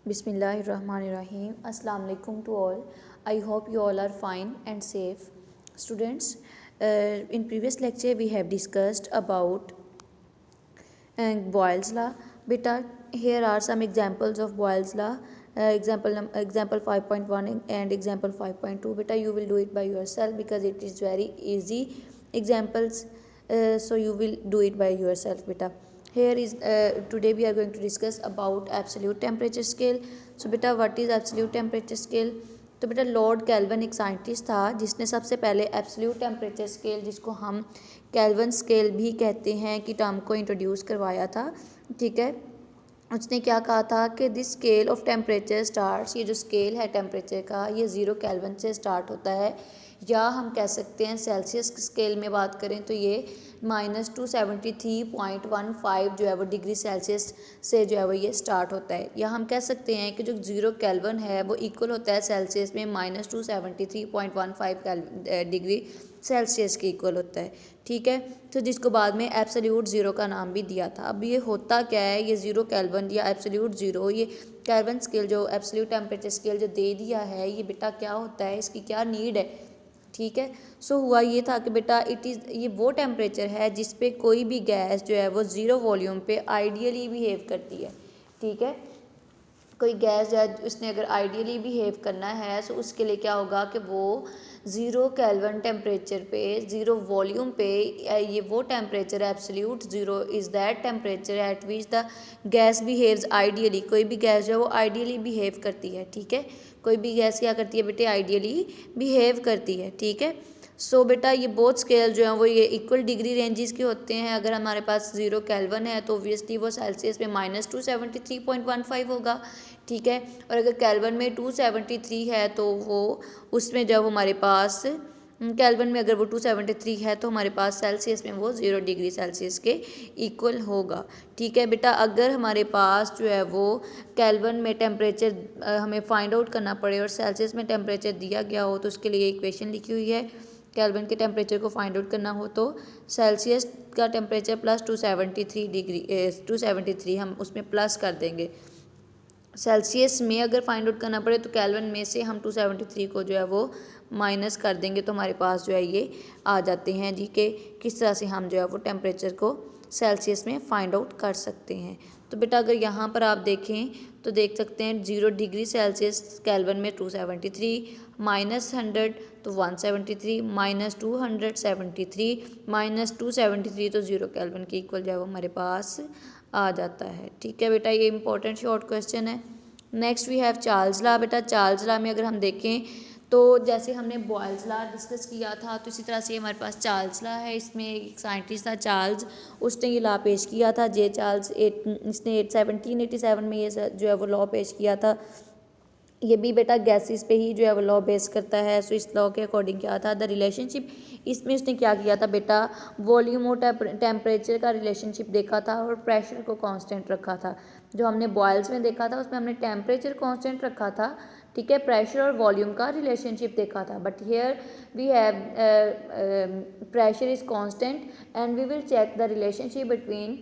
Bismillahirrahmanirrahim. Assalamu alaikum to all. I hope you all are fine and safe. Students, in previous lecture we have discussed about Boyle's law. Beta, here are some examples of Boyle's law. Example 5.1 and example 5.2. Beta, you will do it by yourself because it is very easy examples. So you will do it by yourself, beta. Here is today we are going to discuss about absolute temperature scale. So beta, what is absolute temperature scale? तो बेटा Lord kelvin एक scientist था जिसने सबसे पहले absolute temperature scale, जिसको हम kelvin scale भी कहते हैं, कि टर्म को इंट्रोड्यूस करवाया था। ठीक है, उसने क्या कहा था कि this scale of temperature starts, ये जो स्केल है टेम्परेचर का ये 0 केल्विन से स्टार्ट होता है, या हम कह सकते हैं सेल्सियस स्केल में बात करें तो ये -273.15 जो है वो डिग्री सेल्सियस से जो है वो ये स्टार्ट होता है। या हम कह सकते हैं कि जो 0 केल्विन है वो इक्वल होता है सेल्सियस में -273.15 डिग्री सेल्सियस के इक्वल होता है। ठीक है, तो जिसको बाद में एब्सोल्यूट ज़ीरो का नाम भी दिया था। अब ये होता क्या है, ये 0 केल्विन या एब्सोल्यूट ज़ीरो, ये केल्विन स्केल जो एब्सोल्यूट टेम्परेचर स्केल जो दे दिया है, ये बेटा क्या होता है, इसकी क्या नीड है। ठीक है, सो हुआ ये था कि बेटा ये वो टेम्परेचर है जिस पे कोई भी गैस जो है वो 0 वॉल्यूम पे आइडियली बिहेव करती है। ठीक है, कोई गैस जो है उसने अगर आइडियली बिहेव करना है तो उसके लिए क्या होगा कि वो 0 केल्विन टेम्परेचर पे 0 वॉल्यूम पे, ये वो temperature absolute zero is that temperature at which the gas behaves ideally. कोई भी गैस जो है वो आइडियली बिहेव करती है। ठीक है, कोई भी गैस क्या करती है बेटे, आइडियली बिहेव करती है। ठीक है, सो बेटा ये बोथ स्केल जो हैं वो ये इक्वल डिग्री रेंजेस के होते हैं। अगर हमारे पास 0 केल्विन है तो ऑब्वियसली वो सेल्सियस में -273.15 होगा। ठीक है, और अगर केल्विन में 273 है तो वो उसमें जब हमारे पास केल्विन में अगर वो 273 है तो हमारे पास सेल्सियस में वो 0 डिग्री सेल्सियस के इक्वल होगा। ठीक है बेटा, अगर हमारे पास जो है वो केल्विन में टेम्परेचर हमें फाइंड आउट करना पड़े और सेल्सियस में टेम्परेचर दिया गया हो तो उसके लिए इक्वेशन लिखी हुई है। केल्विन के टेम्परेचर को फाइंड आउट करना हो तो सेल्सियस का टेम्परेचर प्लस 273 डिग्री 273 हम उसमें प्लस कर देंगे। सेल्सियस में अगर फाइंड आउट करना पड़े तो केल्विन में से हम 273 को जो है वो माइनस कर देंगे तो हमारे पास जो है ये आ जाते हैं जी कि किस तरह से हम जो है वो टेम्परेचर को सेल्सियस में फाइंड आउट कर सकते हैं। तो बेटा अगर यहाँ पर आप देखें तो देख सकते हैं 0 डिग्री सेल्सियस केल्विन में 273, -100 तो 173, -273, -273 तो 0 केल्विन के इक्वल जो है वो हमारे पास आ जाता है। ठीक है बेटा, ये इंपॉर्टेंट शॉर्ट क्वेश्चन है। Next we have Charles law. बेटा चार्ल्स लॉ में अगर हम देखें तो जैसे हमने बॉयल्स लॉ डिस्कस किया था तो इसी तरह से हमारे पास चार्ल्स लॉ है। इसमें एक साइंटिस्ट था चार्ल्स, उसने ये लॉ पेश किया था। जे चार्ल्स इसने 1787 में ये जो है वो लॉ पेश किया था। ये भी बेटा गैसेस पे ही जो है वो लॉ बेस करता है। सो इस लॉ के अकॉर्डिंग क्या था, द रिलेशनशिप, इसमें उसने क्या किया था बेटा, वॉल्यूम और टेम्परेचर का रिलेशनशिप देखा था और प्रेशर को कांस्टेंट रखा था। जो हमने बॉयल्स में देखा था उसमें हमने टेम्परेचर कांस्टेंट रखा था। ठीक है, प्रेशर और वॉल्यूम का रिलेशनशिप देखा था। But here we have pressure is constant and we will check the relationship between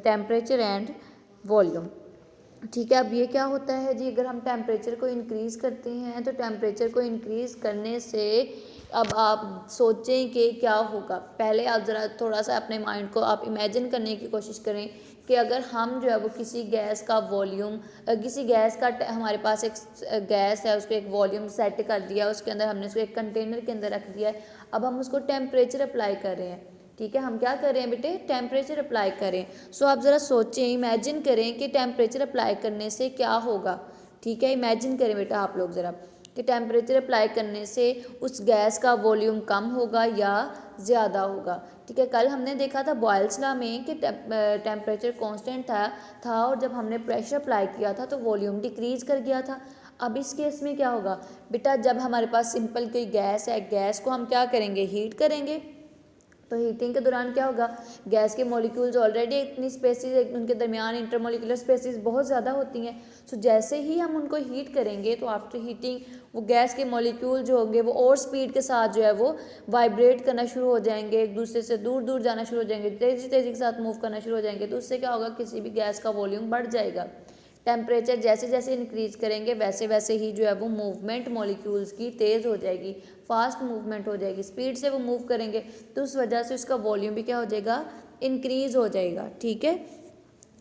temperature and volume. ठीक है, अब ये क्या होता है जी, अगर हम टेम्परेचर को इंक्रीज़ करते हैं तो टेम्परेचर को इंक्रीज़ करने से अब आप सोचें कि क्या होगा। पहले आप ज़रा थोड़ा सा अपने माइंड को आप इमेजिन करने की कोशिश करें कि अगर हम जो है वो किसी गैस का वॉल्यूम, किसी गैस का हमारे पास एक गैस है, उसको एक वॉल्यूम सेट कर दिया, उसके अंदर हमने उसको एक कंटेनर के अंदर रख दिया है, अब हम उसको टेम्परेचर अप्लाई कर रहे हैं। ठीक है, हम क्या कर रहे हैं बेटे, टेम्परेचर अप्लाई करें। सो आप ज़रा सोचें, इमेजिन करें कि टेम्परेचर अप्लाई करने से क्या होगा। ठीक है, इमेजिन करें बेटा आप लोग ज़रा कि टेम्परेचर अप्लाई करने से उस गैस का वॉल्यूम कम होगा या ज़्यादा होगा। ठीक है, कल हमने देखा था बॉयल्स लॉ में कि टेम्परेचर कांस्टेंट था और जब हमने प्रेशर अप्लाई किया था तो वॉल्यूम डिक्रीज़ कर गया था। अब इस केस में क्या होगा बेटा, जब हमारे पास सिंपल कोई गैस है, गैस को हम क्या करेंगे, हीट करेंगे। तो हीटिंग के दौरान क्या होगा, गैस के मॉलिक्यूल्स ऑलरेडी इतनी स्पेसिस, उनके दरमियान इंटरमोलिकुलर स्पेसिस बहुत ज़्यादा होती हैं। सो जैसे ही हम उनको हीट करेंगे तो आफ्टर हीटिंग वो गैस के मॉलिक्यूल जो होंगे वो और स्पीड के साथ जो है वो वाइब्रेट करना शुरू हो जाएंगे, एक दूसरे से दूर दूर जाना शुरू हो जाएंगे, तेज़ी तेज़ी के साथ मूव करना शुरू हो जाएंगे। तो उससे क्या होगा, किसी भी गैस का वॉल्यूम बढ़ जाएगा। टेम्परेचर जैसे जैसे इंक्रीज करेंगे वैसे वैसे ही जो है वो मूवमेंट मॉलिक्यूल्स की तेज़ हो जाएगी, फास्ट मूवमेंट हो जाएगी, स्पीड से वो मूव करेंगे, तो उस वजह से उसका वॉल्यूम भी क्या हो जाएगा, इंक्रीज हो जाएगा। ठीक है,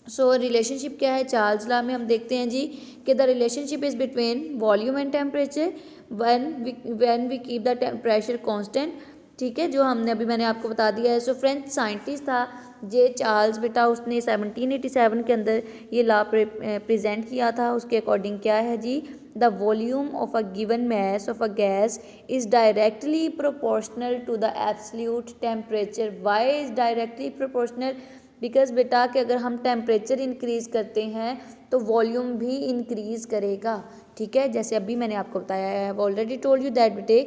सो रिलेशनशिप क्या है चार्ल्स लॉ में, हम देखते हैं जी कि the relationship is between volume and temperature when we keep the pressure constant. ठीक है, जो हमने अभी मैंने आपको बता दिया है। सो फ्रेंच साइंटिस्ट था जे चार्ल्स बेटा, उसने 1787 के अंदर ये लॉ प्रेजेंट किया था। उसके अकॉर्डिंग क्या है जी, the volume of a given mass of a gas is directly proportional to the absolute temperature. Why is directly proportional? Because बेटा कि अगर हम टेम्परेचर इंक्रीज़ करते हैं तो वॉल्यूम भी इंक्रीज़ करेगा। ठीक है, जैसे अभी मैंने आपको बताया है, I already told you that बेटे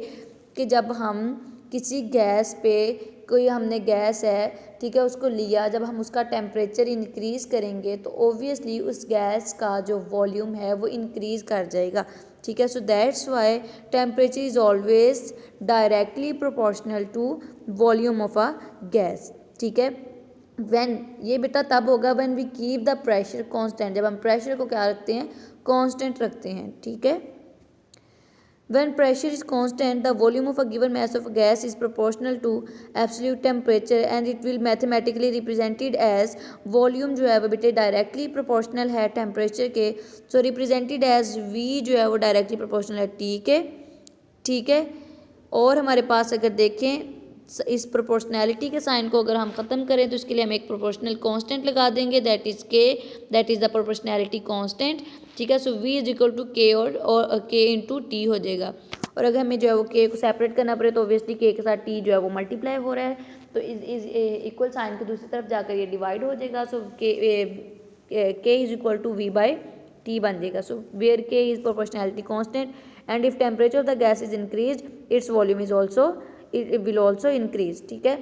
कि जब हम किसी गैस पे, कोई हमने गैस है, ठीक है, उसको लिया, जब हम उसका टेम्परेचर इंक्रीज़ करेंगे तो ओबियसली उस गैस का जो वॉल्यूम है वो इंक्रीज़ कर जाएगा। ठीक है, so that's why temperature is always directly proportional to volume of a gas. ठीक है, व्हेन, ये बेटा तब होगा when we keep the pressure constant, जब हम प्रेशर को क्या रखते हैं, कांस्टेंट रखते हैं। ठीक है, when pressure is constant the volume of a given mass of a gas is proportional to absolute temperature and it will mathematically represented as volume जो है वो बेटे डायरेक्टली प्रोपोर्शनल है टेम्परेचर के, सो रिप्रेजेंटेड एज v जो है वो directly proportional है। ठीक है, ठीक है, और हमारे पास अगर देखें इस प्रोपोर्शनैलिटी के साइन को अगर हम ख़त्म करें तो इसके लिए हम एक प्रोपोर्शनल कांस्टेंट लगा देंगे, दैट इज़ के, that is the proportionality constant. ठीक है, सो v इज इक्वल टू के और के इंटू टी हो जाएगा। और अगर हमें जो है वो के को सेपरेट करना पड़े तो ऑब्वियसली के के साथ टी जो है वो मल्टीप्लाई हो रहा है, तो इज इक्वल साइन की दूसरी तरफ जाकर ये डिवाइड हो जाएगा। So K is equal to V by T बन जाएगा। So where K is proportionality constant and if temperature of the gas is increase its volume is also it will also increase. ठीक है,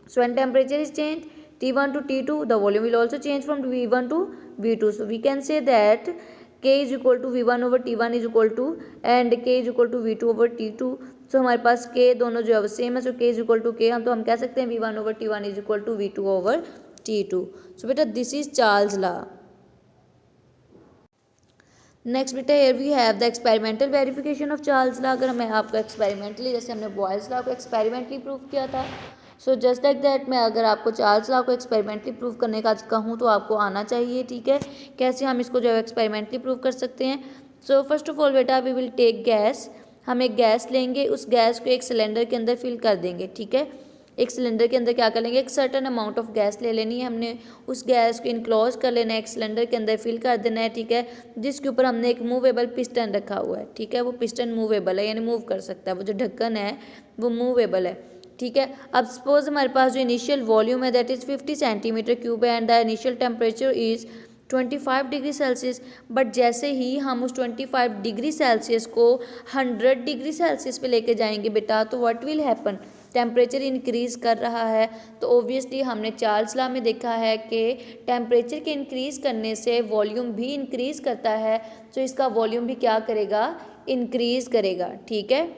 so when temperature is changed T1 to T2 the volume will also change from V1 to V2. so we can say that K is equal to V1 over T1 is equal to and K is equal to V2 over T2. so हमारे पास K दोनों जो है वो same है, so K is equal to K, हम कह सकते हैं V1 over T1 is equal to V2 over T2. so बेटा this is Charles law. Next बेटा here we have the experimental verification of Charles law. अगर मैं आपको एक्सपेरिमेंटली, जैसे हमने बॉयज़ लॉ को एक्सपेरिमेंटली प्रूव किया था, सो जस्ट लाइक दैट मैं अगर आपको चार्ल्स लॉ को एक्सपेरिमेंटली प्रूव करने का कहूँ तो आपको आना चाहिए। ठीक है, कैसे हम इसको जो है एक्सपेरिमेंटली प्रूव कर सकते हैं। सो फर्स्ट ऑफ ऑल बेटा वी विल टेक गैस, हम एक गैस लेंगे, उस गैस को एक सिलेंडर के अंदर फिल कर देंगे। ठीक है, एक सिलेंडर के अंदर क्या कर लेंगे, एक सर्टन अमाउंट ऑफ गैस ले लेनी है हमने, उस गैस को इनक्लोज कर लेना है, एक सिलेंडर के अंदर फिल कर देना है। ठीक है, जिसके ऊपर हमने एक मूवेबल पिस्टन रखा हुआ है। ठीक है, वो पिस्टन मूवेबल है यानी मूव कर सकता है, वो जो ढक्कन है वो मूवेबल है। ठीक है, अब सपोज हमारे पास जो इनिशियल वॉल्यूम है दैट इज़ 50 सेंटीमीटर क्यूब है and the initial temperature is 25 degree Celsius. But जैसे ही हम उस 25 डिग्री सेल्सियस को 100 डिग्री सेल्सियस पे लेके जाएंगे बेटा, तो what will happen, temperature increase कर रहा है। तो ओबियसली हमने चार्ल्स लॉ में देखा है कि टेम्परेचर के इंक्रीज़ करने से वॉल्यूम भी इंक्रीज़ करता है, तो इसका वॉल्यूम भी क्या करेगा, इंक्रीज़ करेगा। ठीक है,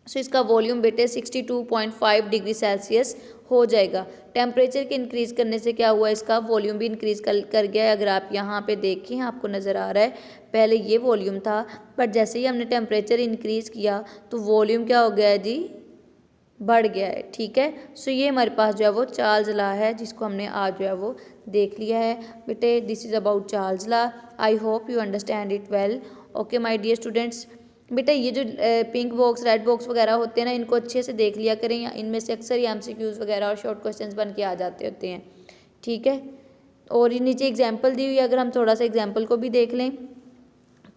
सो इसका वॉल्यूम बेटे 62.5 डिग्री सेल्सियस हो जाएगा। टेम्परेचर के इंक्रीज़ करने से क्या हुआ, इसका वॉल्यूम भी इंक्रीज़ कर गया है। अगर आप यहाँ पे देखें आपको नज़र आ रहा है, पहले ये वॉल्यूम था, बट जैसे ही हमने टेम्परेचर इंक्रीज़ किया तो वॉल्यूम क्या हो गया है जी, बढ़ गया है। ठीक है, सो ये हमारे पास जो है वो चार्ल्स लॉ है, जिसको हमने आज जो है वो देख लिया है बेटे। This is about Charles law, I hope you understand it well. Okay my dear students, बेटा ये जो पिंक बॉक्स रेड बॉक्स वगैरह होते हैं ना, इनको अच्छे से देख लिया करें, या इनमें से अक्सर ही MCQs वगैरह और शॉर्ट क्वेश्चंस बन के आ जाते होते हैं। ठीक है, और ये नीचे एग्जाम्पल दी हुई है, अगर हम थोड़ा सा एग्जाम्पल को भी देख लें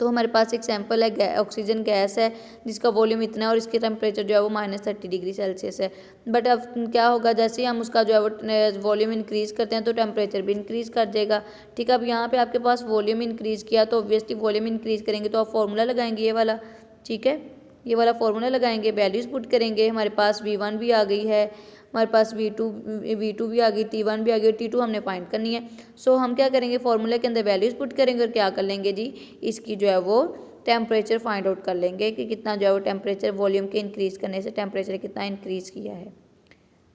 तो हमारे पास एक सैम्पल है, ऑक्सीजन गैस है जिसका वॉल्यूम इतना है और इसके टेम्परेचर जो है वो -30 डिग्री सेल्सियस है। बट अब क्या होगा, जैसे ही हम उसका जो है वो वॉल्यूम इंक्रीज़ करते हैं तो टेम्परेचर भी इंक्रीज़ कर जाएगा। ठीक है, अब यहाँ पे आपके पास वॉल्यूम इंक्रीज़ किया तो ऑब्वियसली वॉल्यूम इंक्रीज़ करेंगे तो आप फॉर्मूला लगाएंगे ये वाला। ठीक है, ये वाला फॉर्मूला लगाएंगे, वैल्यूज़ पुट करेंगे, हमारे पास V1 भी आ गई है, हमारे पास V2 भी आ गई, T1 भी आ गई, T2 हमने फाइंड करनी है। सो हम क्या करेंगे, फॉर्मूले के अंदर वैल्यूज़ पुट करेंगे और क्या कर लेंगे जी, इसकी जो है वो टेम्परेचर फाइंड आउट कर लेंगे कि कितना जो है वो टेम्परेचर वॉल्यूम के इंक्रीज़ करने से टेम्परेचर कितना इंक्रीज़ किया है।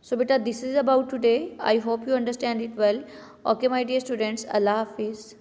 सो बेटा this is about today, I hope you understand it well. Okay my dear students, अल्लाह हाफिज़।